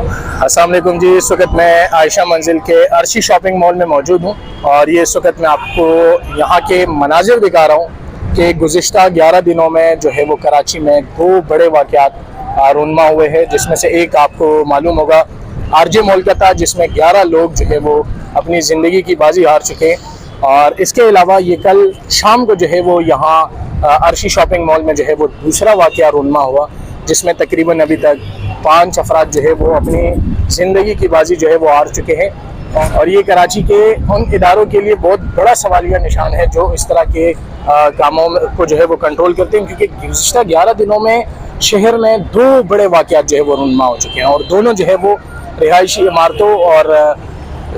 अस्सलाम वालेकुम जी। इस वक्त मैं आयशा मंजिल के अर्शी शॉपिंग मॉल में मौजूद हूँ और ये इस वक्त मैं आपको यहाँ के मनाजिर दिखा रहा हूँ कि गुज़िश्ता 11 दिनों में जो है वो कराची में 2 बड़े वाक़यात रूनमा हुए हैं, जिसमें से एक आपको मालूम होगा आरजे मॉल का था, जिसमें 11 लोग जो है वो अपनी ज़िंदगी की बाजी हार चुके हैं। और इसके अलावा ये कल शाम को जो है वो यहाँ अर्शी शॉपिंग मॉल में जो है वो दूसरा वाक़या रूनमा हुआ, जिसमें तकरीबन अभी तक 5 अफराद जो है वो अपनी ज़िंदगी की बाजी जो है वो हार चुके हैं। और ये कराची के उन इदारों के लिए बहुत बड़ा सवालिया निशान है जो इस तरह के कामों को जो है वो कंट्रोल करते हैं, क्योंकि गुज़िश्ता 11 दिनों में शहर में 2 बड़े वाक़यात जो है वो रूनमा हो चुके हैं और दोनों जो है वो रिहायशी इमारतों और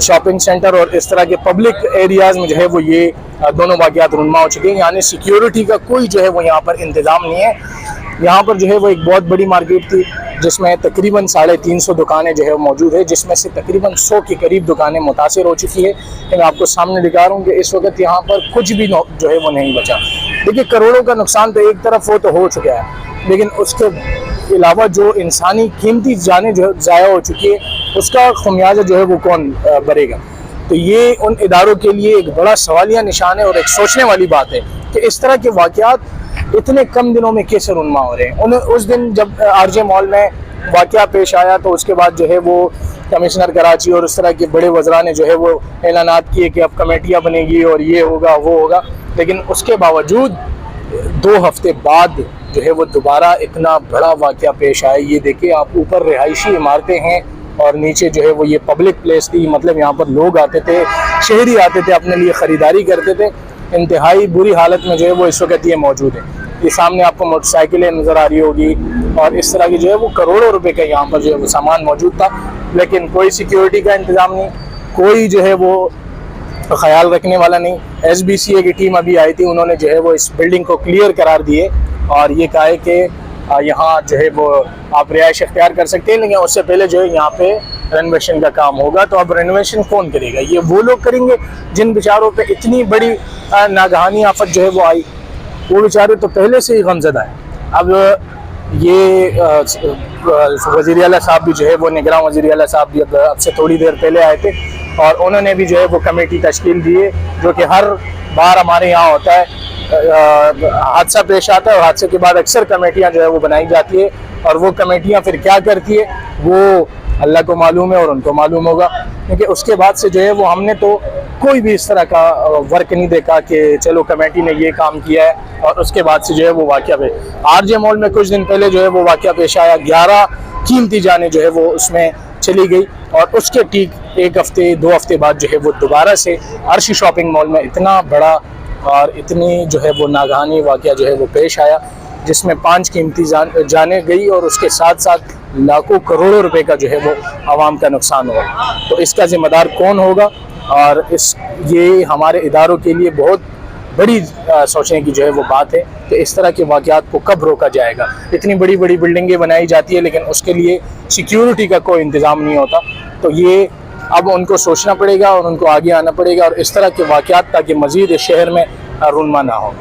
शॉपिंग सेंटर और इस तरह के पब्लिक एरियाज़ में जो है वो ये दोनों वाक़यात रूनमा हो चुके हैं। यानी सिक्योरिटी का कोई जो है वो यहाँ पर इंतज़ाम नहीं है। यहाँ पर जो है वो एक बहुत बड़ी मार्केट थी जिसमें तकरीबन 350 दुकानें जो है वो मौजूद है, जिसमें से तकरीबन 100 के करीब दुकानें मुतासिर हो चुकी है। मैं आपको सामने दिखा रहा हूँ कि इस वक्त यहाँ पर कुछ भी जो है वो नहीं बचा। देखिए, करोड़ों का नुकसान तो एक तरफ वो तो हो चुका है, लेकिन उसके अलावा जो इंसानी कीमती जानें जो ज़ाया हो चुकी है उसका खमियाजा जो है वो कौन भरेगा। तो ये उन इदारों के लिए एक बड़ा सवालिया निशान है और एक सोचने वाली बात है कि इस तरह के वाक़यात इतने कम दिनों में कैसे रूनमा हो रहे हैं। उस दिन जब आरजे मॉल में वाक़या पेश आया तो उसके बाद जो है वो कमिश्नर कराची और उस तरह के बड़े वज़रा ने जो है वो ऐलानात किए कि अब कमेटियाँ बनेगी और ये होगा वो होगा, लेकिन उसके बावजूद 2 हफ्ते बाद जो है वो दोबारा इतना बड़ा वाक़या पेश आया। ये देखिए आप, ऊपर रिहायशी इमारतें हैं और नीचे जो है वो ये पब्लिक प्लेस थी, मतलब यहाँ पर लोग आते थे, शहरी आते थे, अपने लिए ख़रीदारी करते थे। इंतहाई बुरी हालत में जो है वो इस वक्त ये मौजूद है। ये सामने आपको मोटरसाइकिलें नज़र आ रही होगी और इस तरह की जो है वो करोड़ों रुपए का यहाँ पर जो है वो सामान मौजूद था, लेकिन कोई सिक्योरिटी का इंतज़ाम नहीं, कोई जो है वो ख्याल रखने वाला नहीं। SBCA की टीम अभी आई थी, उन्होंने जो है वो इस बिल्डिंग को क्लियर करार दिए और ये कहा है कि यहाँ जो है वो आप रिहाइश इख्तियार कर सकते हैं, लेकिन उससे पहले जो है यहाँ पे रेनोवेशन का काम होगा। तो अब रेनोवेशन कौन करेगा? ये वो लोग करेंगे जिन बेचारों पे इतनी बड़ी नागहानी आफत जो है वो आई। वो बेचारे तो पहले से ही गमज़दा है। अब ये वज़ीर आला साहब भी जो है वो निगरान वज़ीर आला साहब भी अब से थोड़ी देर पहले आए थे और उन्होंने भी जो है वो कमेटी तश्कील दी है, जो कि हर बार हमारे यहाँ होता है, हादसा पेश आता है और हादसे के बाद अक्सर कमेटियाँ जो है वो बनाई जाती है और वो कमेटियाँ फिर क्या करती है वो अल्लाह को मालूम है और उनको मालूम होगा। क्योंकि उसके बाद से जो है वो हमने तो कोई भी इस तरह का वर्क नहीं देखा कि चलो कमेटी ने ये काम किया है और उसके बाद से जो है वो वाक़या पे आरजे मॉल में कुछ दिन पहले जो है वो वाक़या पेश आया। 11 कीमती जानें जो है वो उसमें चली गई और उसके ठीक 1 हफ्ते 2 हफ्ते बाद जो है वो दोबारा से अर्शी शॉपिंग मॉल में इतना बड़ा और इतनी जो है वो नागहानी वाक़या जो है वो पेश आया, जिसमें 5 कीमती जानें गई और उसके साथ साथ लाखों करोड़ों रुपए का जो है वो आवाम का नुकसान हुआ। तो इसका ज़िम्मेदार कौन होगा? और ये हमारे इदारों के लिए बहुत बड़ी सोचने की जो है वो बात है कि इस तरह के वाक़यात को कब रोका जाएगा। इतनी बड़ी बड़ी बिल्डिंगें बनाई जाती है लेकिन उसके लिए सिक्योरिटी का कोई इंतज़ाम नहीं होता। तो ये अब उनको सोचना पड़ेगा और उनको आगे आना पड़ेगा और इस तरह के वाक़यात ताकि मज़ीद इस शहर में रूनमा ना हो।